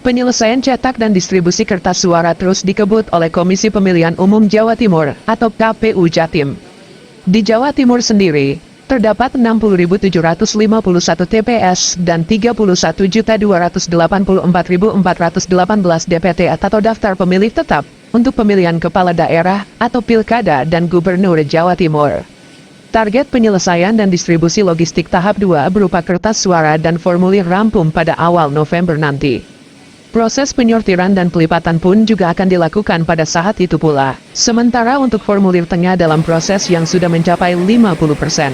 Penyelesaian cetak dan distribusi kertas suara terus dikebut oleh Komisi Pemilihan Umum Jawa Timur atau KPU Jatim. Di Jawa Timur sendiri, terdapat 60.751 TPS dan 31.284.418 DPT atau daftar pemilih tetap untuk pemilihan kepala daerah atau pilkada dan gubernur Jawa Timur. Target penyelesaian dan distribusi logistik tahap 2 berupa kertas suara dan formulir rampung pada awal November nanti. Proses penyortiran dan pelipatan pun juga akan dilakukan pada saat itu pula. Sementara untuk formulir tengah dalam proses yang sudah mencapai 50%.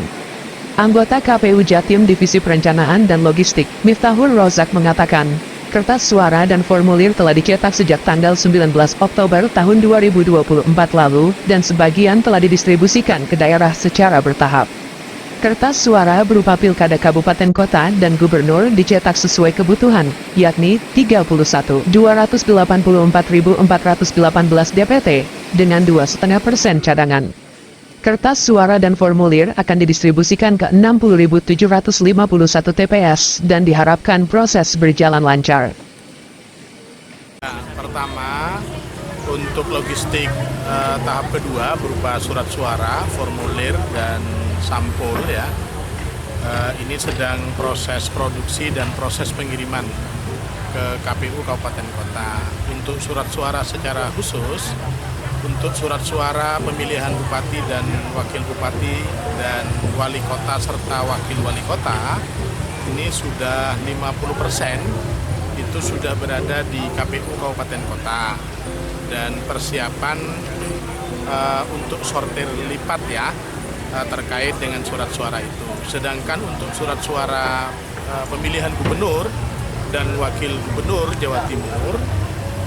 Anggota KPU Jatim Divisi Perencanaan dan Logistik, Miftahul Rozak mengatakan, kertas suara dan formulir telah dicetak sejak tanggal 19 Oktober tahun 2024 lalu dan sebagian telah didistribusikan ke daerah secara bertahap. Kertas suara berupa pilkada kabupaten kota dan gubernur dicetak sesuai kebutuhan, yakni 31.284.418 DPT, dengan 2,5% cadangan. Kertas suara dan formulir akan didistribusikan ke 60.751 TPS dan diharapkan proses berjalan lancar. Pertama, untuk logistik tahap kedua berupa surat suara, formulir, dan sampul ya. Ini sedang proses produksi dan proses pengiriman ke KPU Kabupaten Kota. Untuk surat suara secara khusus, untuk surat suara pemilihan bupati dan wakil bupati dan wali kota serta wakil wali kota, ini sudah 50% itu sudah berada di KPU Kabupaten Kota. Dan persiapan untuk sortir lipat ya, terkait dengan surat suara itu. Sedangkan untuk surat suara pemilihan gubernur dan wakil gubernur Jawa Timur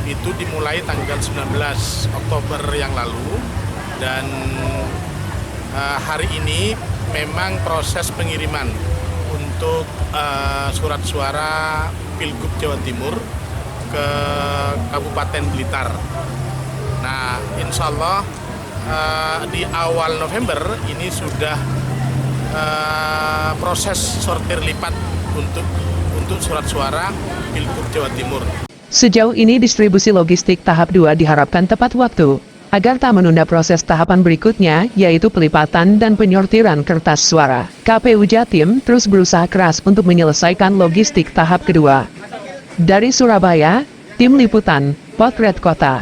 itu dimulai tanggal 19 Oktober yang lalu dan hari ini memang proses pengiriman untuk surat suara Pilgub Jawa Timur ke Kabupaten Blitar. Nah, insya Allah di awal November ini sudah proses sortir lipat untuk surat suara Pilgub Jawa Timur. Sejauh ini distribusi logistik tahap 2 diharapkan tepat waktu, agar tak menunda proses tahapan berikutnya, yaitu pelipatan dan penyortiran kertas suara. KPU Jatim terus berusaha keras untuk menyelesaikan logistik tahap kedua. Dari Surabaya, Tim Liputan, Potret Kota.